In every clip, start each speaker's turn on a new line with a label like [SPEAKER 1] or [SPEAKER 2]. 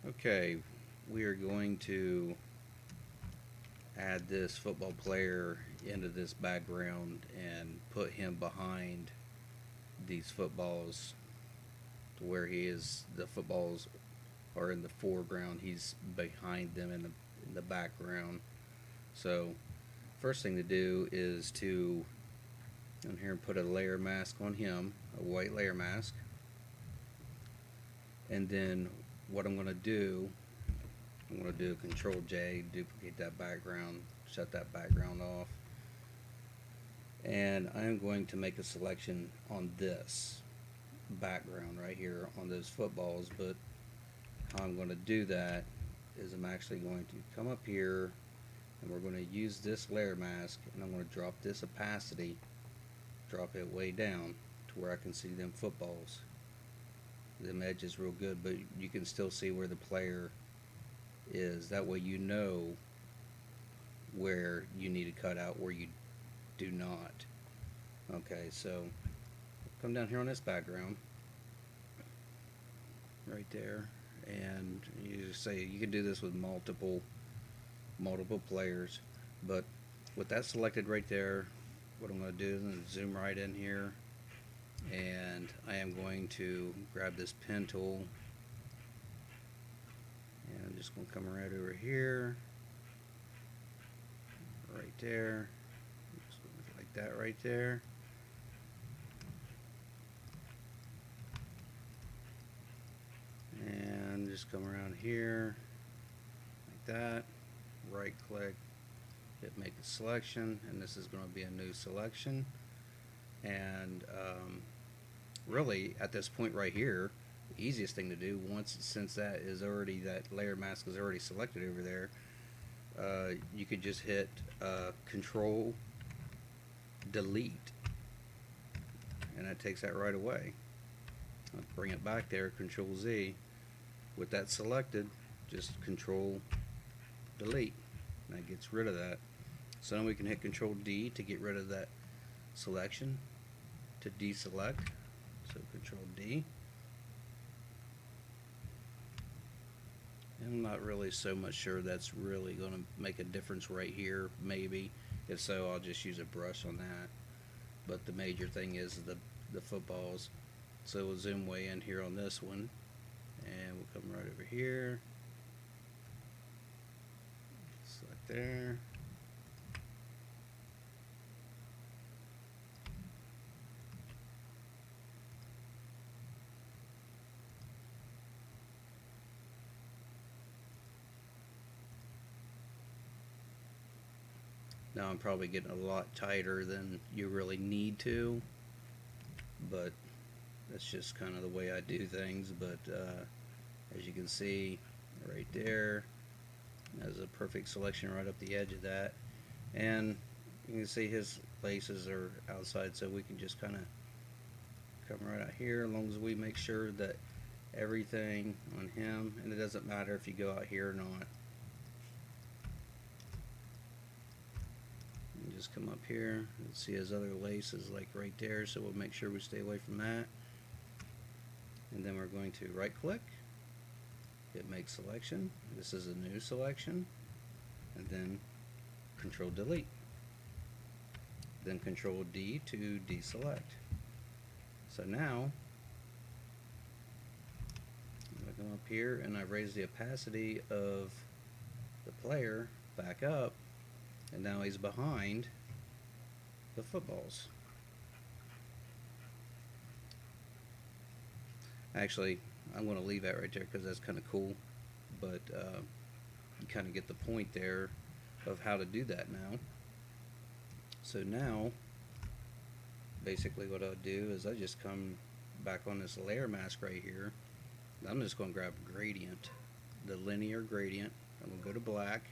[SPEAKER 1] Okay, we are going to add this football player into this background and put him behind these footballs to where the footballs are in the foreground, he's behind them in the background. So first thing to do is to come here and put a layer mask on him, a white layer mask. And then what I'm going to do, I'm going to do Control J, duplicate that background, shut that background off. And I'm going to make a selection on this background right here on those footballs. But how I'm going to do that is I'm actually going to come up here and we're going to use this layer mask, and I'm going to drop this opacity, drop it way down to where I can see them footballs. Them edges real good, but you can still see where the player is. That way you know where you need to cut out, where you do not. Okay, so come down here on this background right there, and you say you can do this with multiple players, but with that selected right there, what I'm going to do is I'm going to zoom right in here, and I am going to grab this pen tool, and I'm just going to come right over here, right there, just like that right there. And just come around here like that, right click, hit make a selection, and this is going to be a new selection. And really at this point right here, the easiest thing to do, since that layer mask is already selected over there, you could just hit Control Delete, and that takes that right away. I'll bring it back there, Control Z. With that selected, just Control Delete, and that gets rid of that. So then we can hit Control D to get rid of that selection, to deselect. So Control D. And I'm not really so much sure that's really going to make a difference right here. Maybe. If so, I'll just use a brush on that. But the major thing is the footballs. So we'll zoom way in here on this one, and we'll come right over here, select there. Now I'm probably getting a lot tighter than you really need to, but that's just kind of the way I do things. But as you can see right there, there's a perfect selection right up the edge of that, and you can see his laces are outside, so we can just kind of come right out here, as long as we make sure that everything on him, and it doesn't matter if you go out here or not. And just come up here and see his other laces like right there, so we'll make sure we stay away from that. And then we're going to right click, hit make selection. This is a new selection, and then Control Delete, then Control D to deselect. So now I come up here and I raise the opacity of the player back up, and now he's behind the footballs. Actually, I'm going to leave that right there because that's kind of cool, but you kind of get the point there of how to do that now. So now, basically what I'll do is I just come back on this layer mask right here. I'm just going to grab gradient, the linear gradient. I'm going to go to black.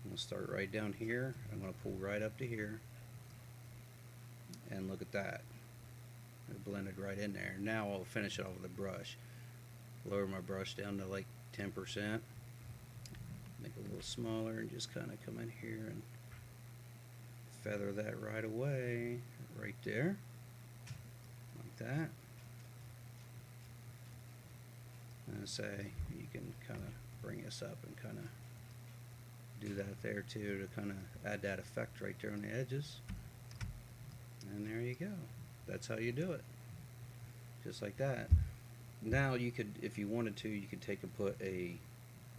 [SPEAKER 1] I'm going to start right down here. I'm going to pull right up to here. And look at that. It blended right in there. Now I'll finish it off with a brush. Lower my brush down to like 10%. Make it a little smaller and just kind of come in here and feather that right away. Right there. Like that. And say you can kind of bring this up and kind of do that there too, to kind of add that effect right there on the edges. And there you go. That's how you do it. Just like that. Now you could, if you wanted to, you could take and put a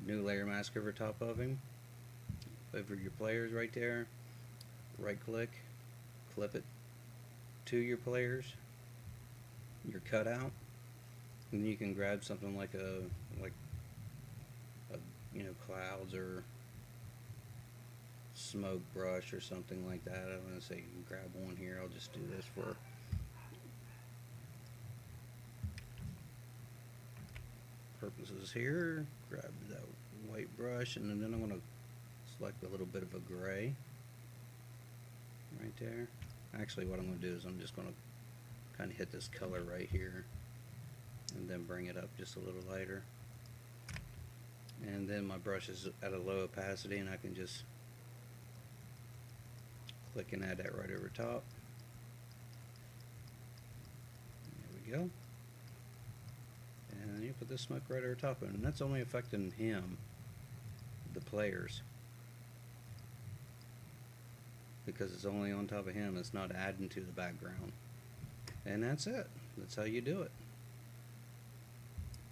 [SPEAKER 1] new layer mask over top of him, over your players right there. Right click, clip it to your players, your cutout, and you can grab something like a clouds or smoke brush or something like that. I'm going to say you can grab one here. I'll just do this for purposes here. Grab that white brush, and then I'm going to select a little bit of a gray right there. Actually, what I'm going to do is I'm just going to kind of hit this color right here and then bring it up just a little lighter. And then my brush is at a low opacity, and I can just click and add that right over top. There we go. And then you put this smoke right over top of it, and that's only affecting him, the players, because it's only on top of him. It's not adding to the background. And that's it. That's how you do it.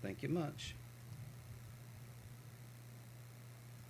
[SPEAKER 1] Thank you much.